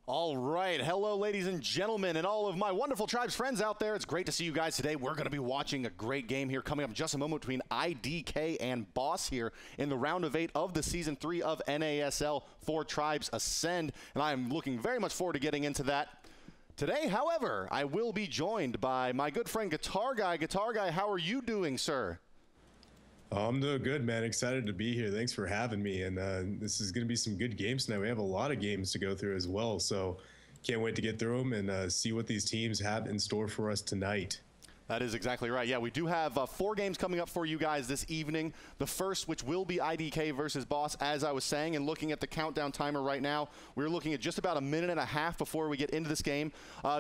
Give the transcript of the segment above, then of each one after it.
All right. Hello, ladies and gentlemen, and all of my wonderful Tribes friends out there. It's great to see you guys today. We're going to be watching a great game here coming up in just a moment between IDK and Boss here in the round of 8 of the Season 3 of NASL for Tribes Ascend, and I am looking very much forward to getting into that. Today, however, I will be joined by my good friend Guitar Guy. Guitar Guy, how are you doing, sir? I'm doing good, man. Excited to be here. Thanks for having me. And this is going to be some good games tonight. We have a lot of games to go through as well. So can't wait to get through them and see what these teams have in store for us tonight. That is exactly right. Yeah, we do have 4 games coming up for you guys this evening. The first, which will be IDK versus Boss, as I was saying, and looking at the countdown timer right now, we're looking at just about a minute and a half before we get into this game.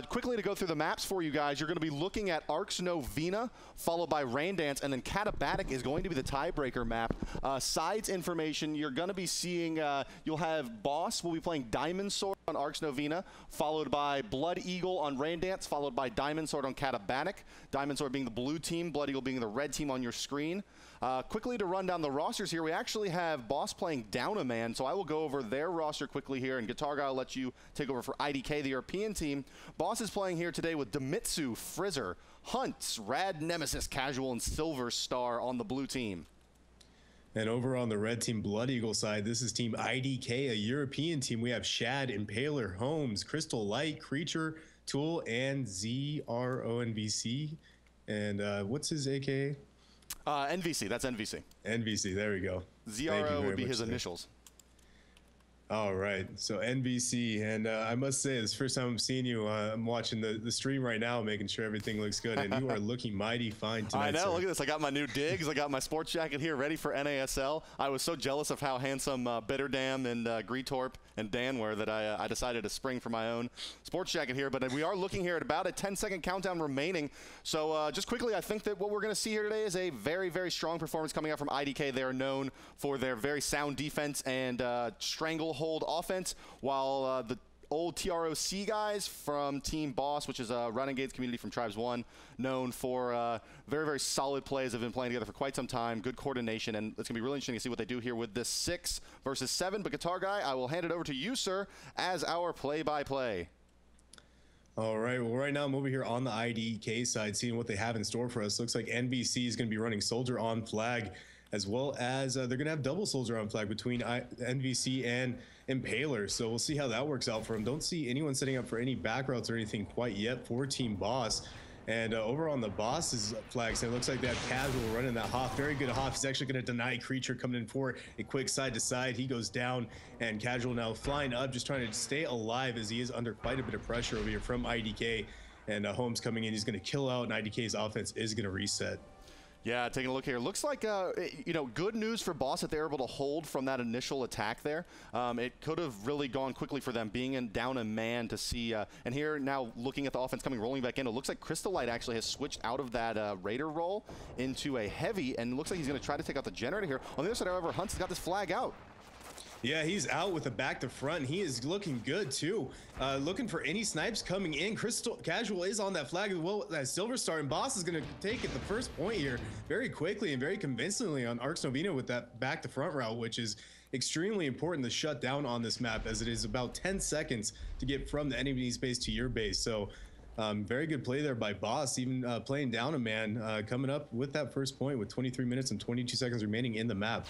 Quickly to go through the maps for you guys, you're going to be looking at Arx Novena, followed by Rain Dance, and then Katabatic is going to be the tiebreaker map. Sides information, you're going to be seeing, you'll have Boss will be playing Diamond Sword on Arx Novena, followed by Blood Eagle on Rain Dance, followed by Diamond Sword on Katabatic. Diamond Sword being the blue team, Blood Eagle being the red team on your screen. Quickly to run down the rosters here, we actually have Boss playing Down a Man, so I will go over their roster quickly here, and Guitar Guy will let you take over for IDK, the European team. Boss is playing here today with Demitsu, Frizzer, Hunts, Rad Nemesis, Casual, and Silver Star on the blue team. And over on the red team Blood Eagle side, this is team IDK, a European team. We have Shad, Impaler, Holmes, Crystal Light, Creature, Tool, and ZRONVC. And what's his AKA? NVC, that's NVC. NVC, there we go. ZRO would be his initials. All right, so NVC, and I must say, this is the first time I'm seeing you. I'm watching the stream right now, making sure everything looks good, and you are looking mighty fine tonight. I know, sir. Look at this. I got my new digs. I got my sports jacket here ready for NASL. I was so jealous of how handsome Bitterdam and Greetorp and Dan were that I decided to spring for my own sports jacket here, but we are looking here at about a 10-second countdown remaining. So just quickly, I think that what we're going to see here today is a very, very strong performance coming out from IDK. They are known for their very sound defense and stranglehold offense, while the old TROC guys from Team Boss, which is a Renegades community from Tribes 1, known for very, very solid plays, have been playing together for quite some time, good coordination, and it's going to be really interesting to see what they do here with this 6 versus 7. But Guitar Guy, I will hand it over to you, sir, as our play-by-play. All right, well, right now I'm over here on the IDK side, seeing what they have in store for us. Looks like NBC is going to be running Soldier on flag, as well as they're going to have double Soldier on flag between NVC and Impaler. So we'll see how that works out for them. Don't see anyone setting up for any back routes or anything quite yet for Team Boss. And over on the Boss's flag side, it looks like they have Casual running that Hoff. Very good Hoff. He's actually going to deny Creature coming in for a quick side to side. He goes down, and Casual now flying up, just trying to stay alive as he is under quite a bit of pressure over here from IDK. And Holmes coming in, he's going to kill out, and IDK's offense is going to reset. Yeah, taking a look here. Looks like, you know, good news for Boss that they were able to hold from that initial attack there. It could have really gone quickly for them, being down a man to see. And here now looking at the offense coming rolling back in, it looks like Crystal Light actually has switched out of that Raider role into a heavy, and looks like he's going to try to take out the generator here. On the other side, however, Hunt's got this flag out. Yeah, he's out with the back to front. He is looking good too. Looking for any snipes coming in. Casual is on that flag as well as Silver Star, and Boss is going to take it the first point here very quickly and very convincingly on Arx Novena with that back to front route, which is extremely important to shut down on this map, as it is about 10 seconds to get from the enemy's base to your base. So very good play there by Boss, even playing down a man, coming up with that first point with 23 minutes and 22 seconds remaining in the map.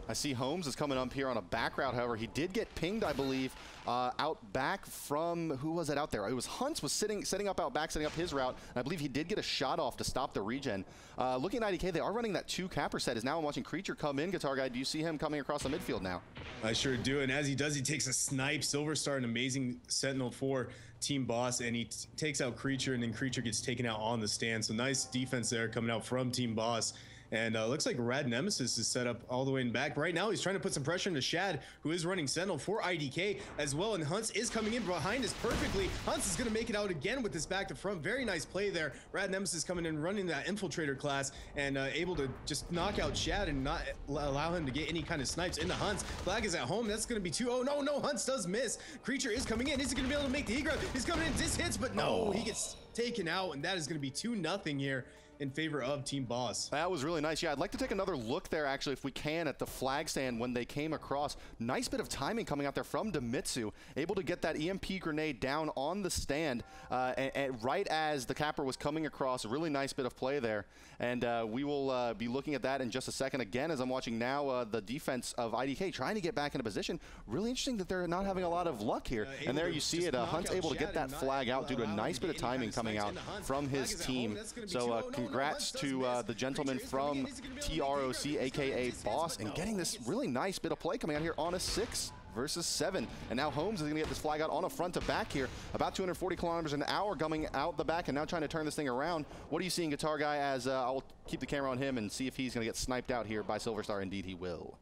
I see Holmes is coming up here on a back route. However, he did get pinged, I believe, out back from, who was it out there? It was Hunts was setting up out back, setting up his route. And I believe he did get a shot off to stop the regen. Looking at IDK, they are running that 2 capper set. Is now I'm watching Creature come in. Guitar Guy, do you see him coming across the midfield now? I sure do, and as he does, he takes a snipe. Silver Star, an amazing Sentinel for Team Boss, and he takes out Creature, and then Creature gets taken out on the stand. So nice defense there coming out from Team Boss. And looks like Rad Nemesis is set up all the way in back. Right now, he's trying to put some pressure into Shad, who is running Sentinel for IDK as well. And Hunts is coming in behind us perfectly. Hunts is going to make it out again with this back to front. Very nice play there. Rad Nemesis coming in, running that Infiltrator class, and able to just knock out Shad and not allow him to get any kind of snipes into Hunts. Flag is at home. That's going to be 2. Oh, no. Hunts does miss. Creature is coming in. Is he going to be able to make the E-grab? He's coming in. Dis hits, but no, he gets taken out, and that is going to be 2-0 here. in favor of Team Boss. That was really nice. Yeah, I'd like to take another look there, actually, if we can, at the flag stand when they came across. Nice bit of timing coming out there from Demitsu, able to get that EMP grenade down on the stand and right as the capper was coming across. A really nice bit of play there. And we will be looking at that in just a second. Again, as I'm watching now, the defense of IDK trying to get back into position. Really interesting that they're not having a lot of luck here. And there you see it. Hunt's able to get that flag out due to a nice bit of timing coming out from his team. So congrats to the gentleman from TROC, aka Boss, and getting this really nice bit of play coming out here on a 6 versus 7. And now Holmes is going to get this flag out on a front to back here. About 240 kilometers an hour coming out the back and now trying to turn this thing around. What are you seeing, Guitar Guy, as I'll keep the camera on him and see if he's going to get sniped out here by Silver Star. Indeed, he will.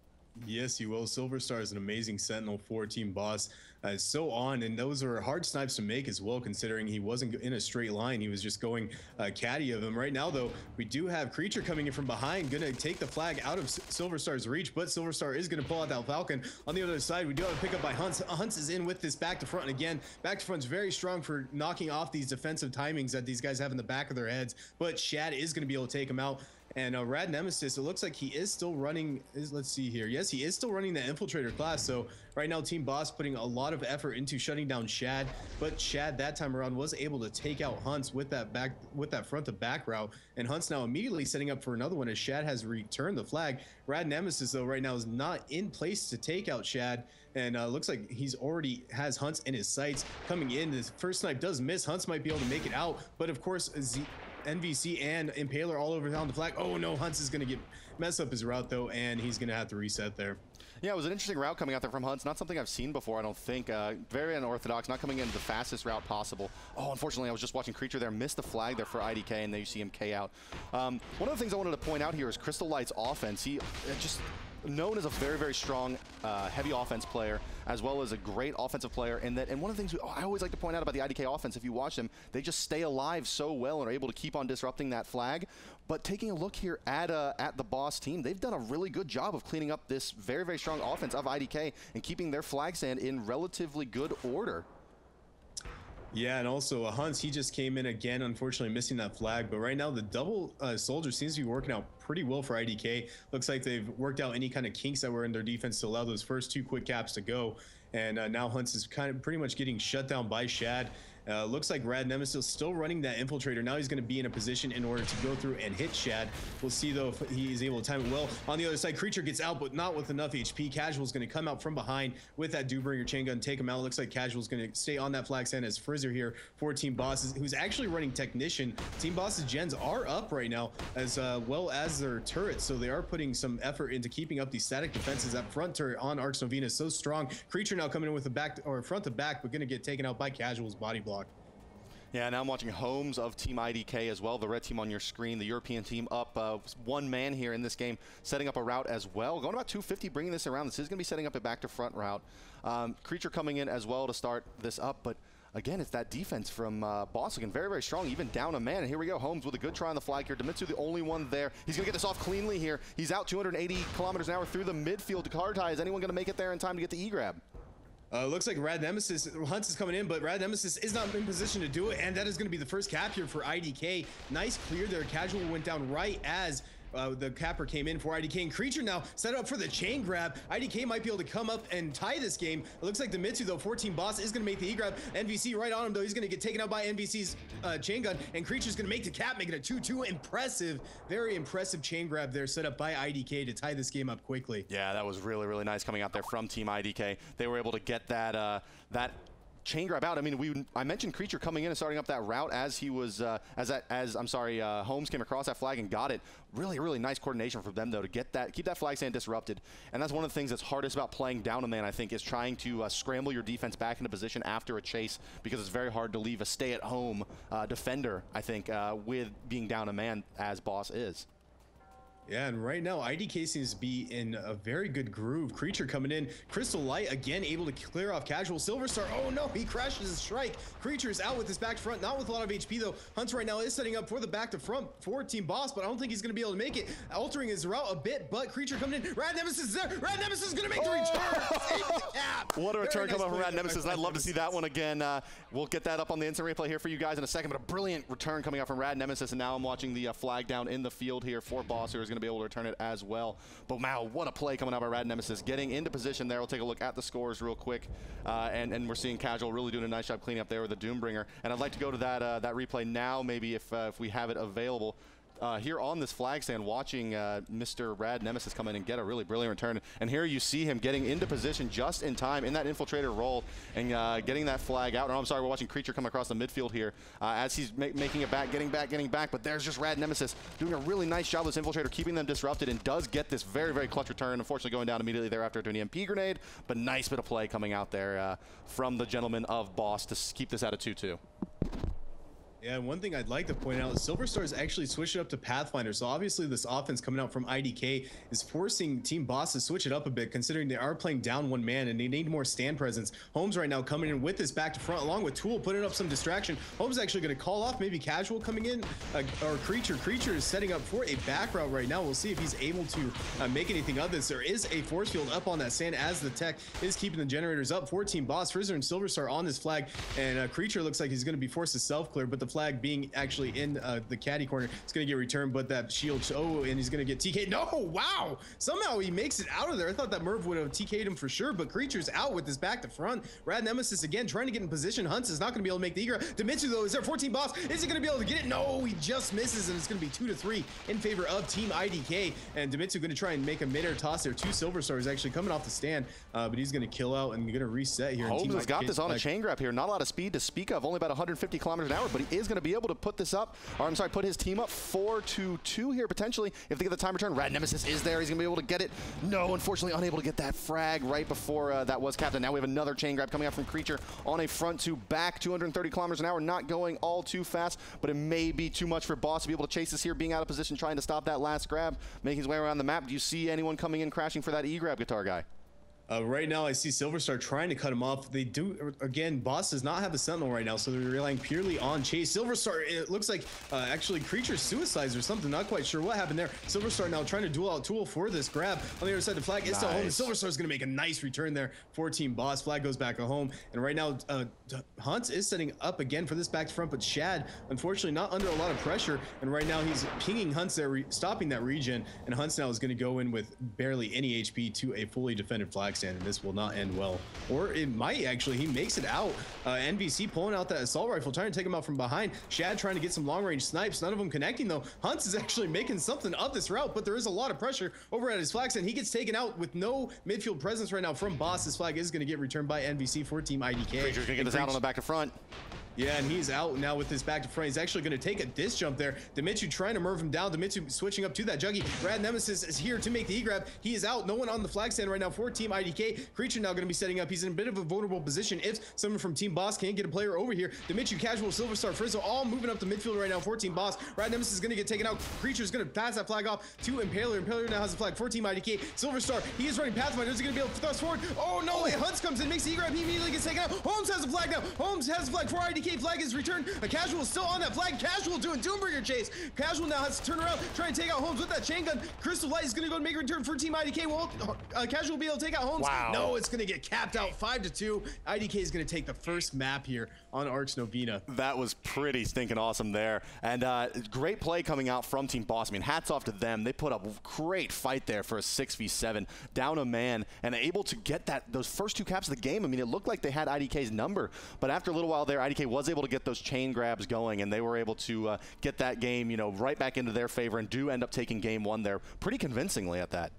Yes, he will. Silver Star is an amazing Sentinel for Team Boss. So on, and those were hard snipes to make as well, considering he wasn't in a straight line. He was just going caddy of him. Right now, though, we do have Creature coming in from behind, going to take the flag out of Silver Star's reach, but Silver Star is going to pull out that Falcon. On the other side, we do have a pickup by Hunts. Hunts is in with this back to front, and again, back to front's very strong for knocking off these defensive timings that these guys have in the back of their heads, but Shad is going to be able to take him out. And Rad Nemesis, it looks like he is still running, let's see here. Yes, he is still running the Infiltrator class. So right now, Team Boss putting a lot of effort into shutting down Shad. But Shad that time around was able to take out Hunts with that front to back route. And Hunts now immediately setting up for another one as Shad has returned the flag. Rad Nemesis, though, right now is not in place to take out Shad. And looks like he's already has Hunts in his sights coming in. This first snipe does miss. Hunts might be able to make it out. But of course, NVC and Impaler all over down the flag. Oh no, Hunts is going to mess up his route though, and he's going to have to reset there. Yeah, it was an interesting route coming out there from Hunts. Not something I've seen before, I don't think. Very unorthodox, not coming in the fastest route possible. Oh, unfortunately, I was just watching Creature there, missed the flag there for IDK, and there you see him K out. One of the things I wanted to point out here is Crystal Light's offense. He just known as a very, very strong heavy offense player, as well as a great offensive player. And one of the things I always like to point out about the IDK offense, if you watch them, they just stay alive so well and are able to keep on disrupting that flag. But taking a look here at the Boss team, they've done a really good job of cleaning up this very, very strong offense of IDK and keeping their flag stand in relatively good order. Yeah, and also Hunts, he just came in again, unfortunately missing that flag. But right now, the double soldier seems to be working out pretty well for IDK. Looks like they've worked out any kind of kinks that were in their defense to allow those first 2 quick caps to go. And now Hunts is kind of pretty much getting shut down by Shad. Looks like Rad Nemesis still running that Infiltrator. Now he's going to be in a position in order to go through and hit Shad. We'll see, though, if he is able to time it well. On the other side, Creature gets out, but not with enough HP. Casual's going to come out from behind with that Dewbringer chain gun, take him out. Looks like Casual's going to stay on that flag stand as Frizzer here for Team Boss, who's actually running Technician. Team Boss's gens are up right now, as well as their turrets, so they are putting some effort into keeping up these static defenses. That front turret on Arx Novena is so strong. Creature now coming in with a back or front to back, but going to get taken out by Casual's body block. Yeah, now I'm watching Holmes of Team IDK as well, the red team on your screen, the European team up 1 man here in this game, setting up a route as well. Going about 250, bringing this around. This is going to be setting up a back to front route. Creature coming in as well to start this up, but again, it's that defense from Boss again, very, very strong, even down a man. And here we go, Holmes with a good try on the flag here. Demitsu, the only one there. He's going to get this off cleanly here. He's out 280 kilometers an hour through the midfield to card tie. Is anyone going to make it there in time to get the E-grab? Looks like Rad Nemesis, Hunts is coming in, but Rad Nemesis is not in position to do it, and that is going to be the first cap here for IDK. Nice clear there. Casual went down right as the capper came in for IDK, and Creature now set up for the chain grab. IDK might be able to come up and tie this game. It looks like the Mitsu, though, 14 Boss is going to make the E-grab. NVC right on him, though. He's going to get taken out by NVC's chain gun, and Creature's going to make the cap, making a 2-2. Impressive, very impressive chain grab there set up by IDK to tie this game up quickly. Yeah, that was really, really nice coming out there from Team IDK. They were able to get that that chain grab out. I mean, I mentioned Creature coming in and starting up that route as he was, Holmes came across that flag and got it. Really, really nice coordination from them, though, to get that, keep that flag stand disrupted. And that's one of the things that's hardest about playing down a man, I think, is trying to scramble your defense back into position after a chase, because it's very hard to leave a stay-at-home defender, I think, with being down a man as Boss is. Yeah, and right now, IDK seems to be in a very good groove. Creature coming in. Crystal Light, again, able to clear off Casual. Silver Star, oh no, he crashes his strike. Creature is out with his back to front, not with a lot of HP though. Hunt right now is setting up for the back to front for Team Boss, but I don't think he's going to be able to make it. Altering his route a bit, but Creature coming in. Rad Nemesis is there. Rad Nemesis is going to make the return. Save the cap. What a return coming up from Rad Nemesis, and I'd love to see that one again. We'll get that up on the instant replay here for you guys in a second, but a brilliant return coming out from Rad Nemesis, and now I'm watching the flag down in the field here for Boss, who is going to be able to return it as well. But wow, what a play coming out by Rad Nemesis. Getting into position there. We'll take a look at the scores real quick. And we're seeing Casual really doing a nice job cleaning up there with the Doombringer. And I'd like to go to that replay now, maybe if we have it available. Here on this flag stand, watching Mr. Rad Nemesis come in and get a really brilliant return. And here you see him getting into position just in time in that infiltrator role and getting that flag out. No, I'm sorry, we're watching Creature come across the midfield here as he's making it back, getting back. But there's just Rad Nemesis doing a really nice job with this infiltrator, keeping them disrupted, and does get this very, very clutch return. Unfortunately, going down immediately thereafter to an EMP grenade, but nice bit of play coming out there from the gentleman of Boss to keep this at a 2-2. Yeah, one thing I'd like to point out is Silver Star is actually switched it up to Pathfinder. So obviously this offense coming out from IDK is forcing Team Boss to switch it up a bit, considering they are playing down one man and they need more stand presence. Holmes right now coming in with this back to front along with Tool, putting up some distraction. Holmes actually going to call off maybe Casual coming in, or Creature. Creature is setting up for a back route right now. We'll see if he's able to make anything of this. There is a force field up on that sand as the tech is keeping the generators up for Team Boss. Frizzer and Silver Star on this flag, and Creature looks like he's going to be forced to self-clear, but the flag being actually in the caddy corner, it's going to get returned, but that shield, and he's going to get TK. No, wow, somehow he makes it out of there. I thought that Merv would have TK'd him for sure, but Creature's out with his back to front. Rad Nemesis again trying to get in position. Hunts is not going to be able to make the egress. Dimitsu though is there. 14 Boss, is he going to be able to get it? No, he just misses, and it's going to be 2-3 in favor of Team IDK, and Dimitsu going to try and make a mid-air toss there. 2 Silver Stars actually coming off the stand, but he's going to kill out and going to reset here. Holmes has got this on a chain grab here. Not a lot of speed to speak of, only about 150 kilometers an hour, but he is going to be able to put this up, or I'm sorry, put his team up 4-2 here potentially if they get the time return. Rad Nemesis is there. He's going to be able to get it. No, unfortunately unable to get that frag right before that was capped. And now we have another chain grab coming out from Creature on a front to back, 230 kilometers an hour, not going all too fast, but it may be too much for Boss to be able to chase this here, being out of position, trying to stop that last grab, making his way around the map. Do you see anyone coming in crashing for that E-grab, Guitar Guy? Right now, I see Silver Star trying to cut him off. They do, again, Boss does not have the Sentinel right now, so they're relying purely on Chase. Silver Star, it looks like actually Creature suicides or something. Not quite sure what happened there. Silver Star now trying to duel out Tool for this grab. On the other side, the flag is still home. Silver Star is going to make a nice return there for Team Boss. Flag goes back home. And right now, Hunt is setting up again for this back to front, but Shad, unfortunately, not under a lot of pressure. And right now, he's pinging Hunt's there, stopping that regen. And Hunt's now is going to go in with barely any HP to a fully defended flag stand. And this will not end well, or it might actually. He makes it out. NVC pulling out that assault rifle, trying to take him out from behind. Shad trying to get some long range snipes, none of them connecting though. Hunt is actually making something of this route, but there is a lot of pressure over at his flag stand. He gets taken out with no midfield presence right now from Boss. This flag is going to get returned by NVC for Team IDK. Creature's gonna get this out on the back to front. Yeah, and he's out now with his back to front. He's actually going to take a disc jump there. Dimitsu trying to Merv him down. Dimitsu switching up to that Juggy. Rad Nemesis is here to make the E-grab. He is out. No one on the flag stand right now for Team IDK. Creature now going to be setting up. He's in a bit of a vulnerable position if someone from Team Boss can't get a player over here. Dimitsu, Casual, Silver Star, Frizzle all moving up the midfield right now for Team Boss. Rad Nemesis is going to get taken out. Creature is going to pass that flag off to Impaler. Impaler now has the flag for Team IDK. Silver Star, he is running Pathfinder. Is he going to be able to thrust forward? Oh no, Hunts comes in, makes the E-grab. He immediately gets taken out. Holmes has the flag now. Holmes has the flag for IDK. Flag is returned. A Casual is still on that flag. Casual doing Doombringer chase. Casual now has to turn around, try and take out Holmes with that chain gun. Crystal Light is going to go and make a return for Team IDK. Well, Casual will be able to take out Holmes. Wow. No, it's going to get capped out 5-2. IDK is going to take the first map here on Arcs Novena. That was pretty stinking awesome there. And great play coming out from Team Boss. I mean, hats off to them. They put up a great fight there for a 6v7, down a man, and able to get those first 2 caps of the game. I mean, it looked like they had IDK's number, but after a little while there, IDK was able to get those chain grabs going, and they were able to get that game, you know, right back into their favor, and do end up taking game 1 there pretty convincingly at that.